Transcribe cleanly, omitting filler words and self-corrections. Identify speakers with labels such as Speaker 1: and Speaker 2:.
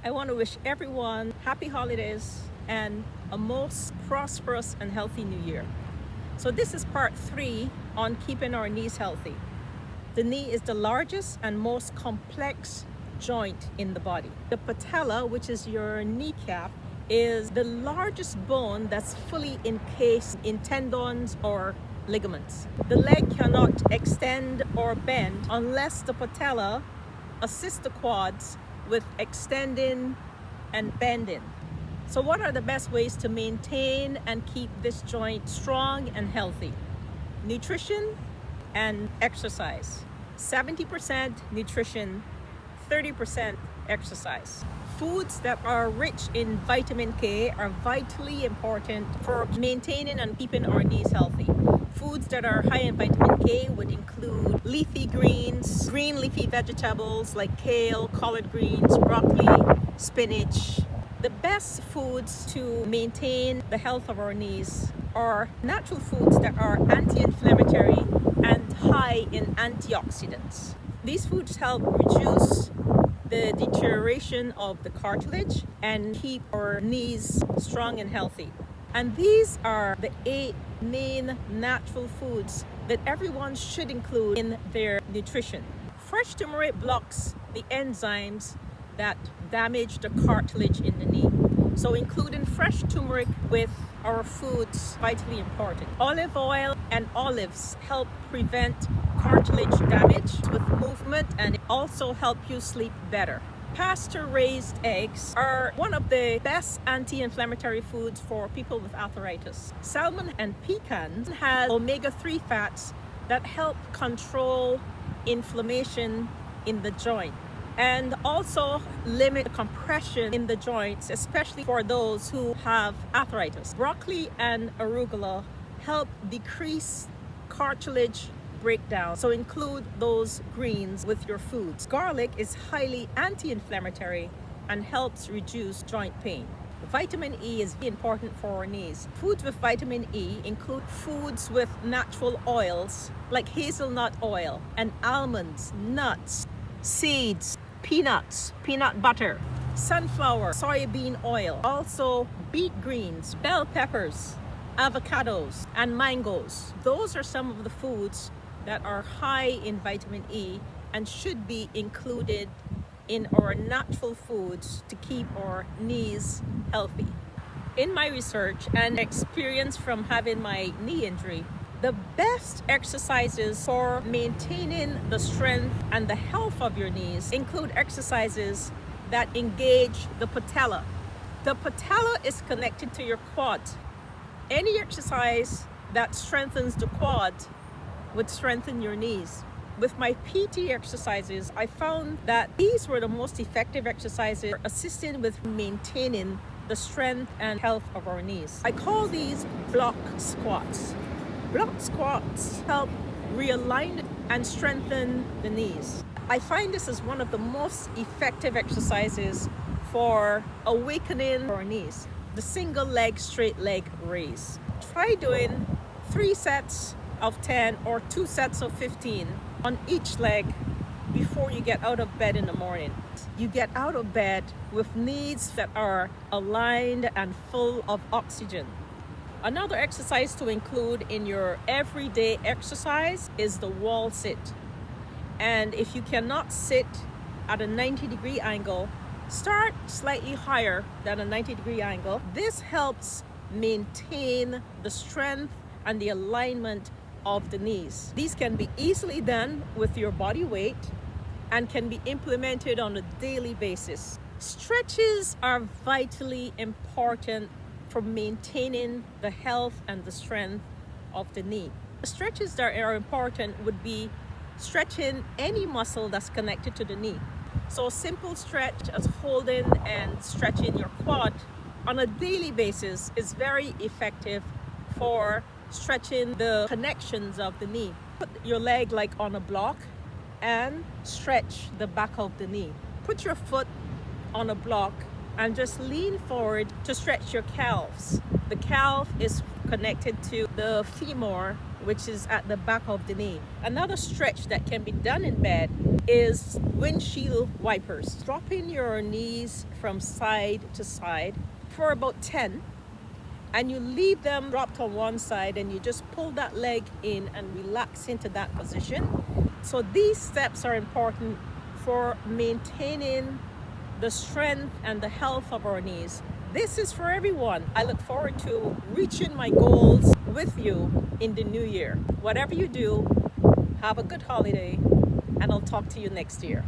Speaker 1: I want to wish everyone happy holidays and a most prosperous and healthy new year. So this is part 3 on keeping our knees healthy. The knee is the largest and most complex joint in the body. The patella, which is your kneecap, is the largest bone that's fully encased in tendons or ligaments. The leg cannot extend or bend unless the patella assists the quads with extending and bending. So what are the best ways to maintain and keep this joint strong and healthy? Nutrition and exercise. 70% nutrition, 30% exercise. Foods that are rich in vitamin K are vitally important for maintaining and keeping our knees healthy. Foods that are high in vitamin K would include leafy greens, green leafy vegetables like kale, collard greens, broccoli, spinach. The best foods to maintain the health of our knees are natural foods that are anti-inflammatory and high in antioxidants. These foods help reduce the deterioration of the cartilage and keep our knees strong and healthy. And these are the 8 main natural foods that everyone should include in their nutrition. Fresh turmeric blocks the enzymes that damage the cartilage in the knee. So including fresh turmeric with our foods vitally important. Olive oil and olives help prevent cartilage damage with movement and also help you sleep better. Pasture-raised eggs are one of the best anti-inflammatory foods for people with arthritis. Salmon and pecans have omega-3 fats that help control inflammation in the joint and also limit compression in the joints, especially for those who have arthritis. Broccoli and arugula help decrease cartilage breakdown, so include those greens with your foods. Garlic is highly anti-inflammatory and helps reduce joint pain. Vitamin E is important for our knees. Foods with vitamin E include foods with natural oils like hazelnut oil and almonds, nuts, seeds, peanuts, peanut butter, sunflower, soybean oil, also beet greens, bell peppers, avocados, and mangoes. Those are some of the foods that are high in vitamin E and should be included in our natural foods to keep our knees healthy. In my research and experience from having my knee injury, the best exercises for maintaining the strength and the health of your knees include exercises that engage the patella. The patella is connected to your quad. Any exercise that strengthens the quad would strengthen your knees. With my PT exercises, I found that these were the most effective exercises for assisting with maintaining the strength and health of our knees. I call these block squats. Block squats help realign and strengthen the knees. I find this is one of the most effective exercises for awakening our knees. The single leg straight leg raise. Try doing 3 sets of 10 or 2 sets of 15 on each leg before you get out of bed in the morning. You get out of bed with knees that are aligned and full of oxygen. Another exercise to include in your everyday exercise is the wall sit. And if you cannot sit at a 90-degree angle, start slightly higher than a 90-degree angle. This helps maintain the strength and the alignment of the knees. These can be easily done with your body weight and can be implemented on a daily basis. Stretches are vitally important for maintaining the health and the strength of the knee. The stretches that are important would be stretching any muscle that's connected to the knee. So a simple stretch as holding and stretching your quad on a daily basis is very effective for stretching the connections of the knee. Put your leg like on a block and stretch the back of the knee. Put your foot on a block and just lean forward to stretch your calves. The calf is connected to the femur, which is at the back of the knee. Another stretch that can be done in bed is windshield wipers. Dropping your knees from side to side for about 10, and you leave them dropped on one side and you just pull that leg in and relax into that position. So these steps are important for maintaining the strength and the health of our knees. This is for everyone. I look forward to reaching my goals with you in the new year. Whatever you do, have a good holiday, and I'll talk to you next year.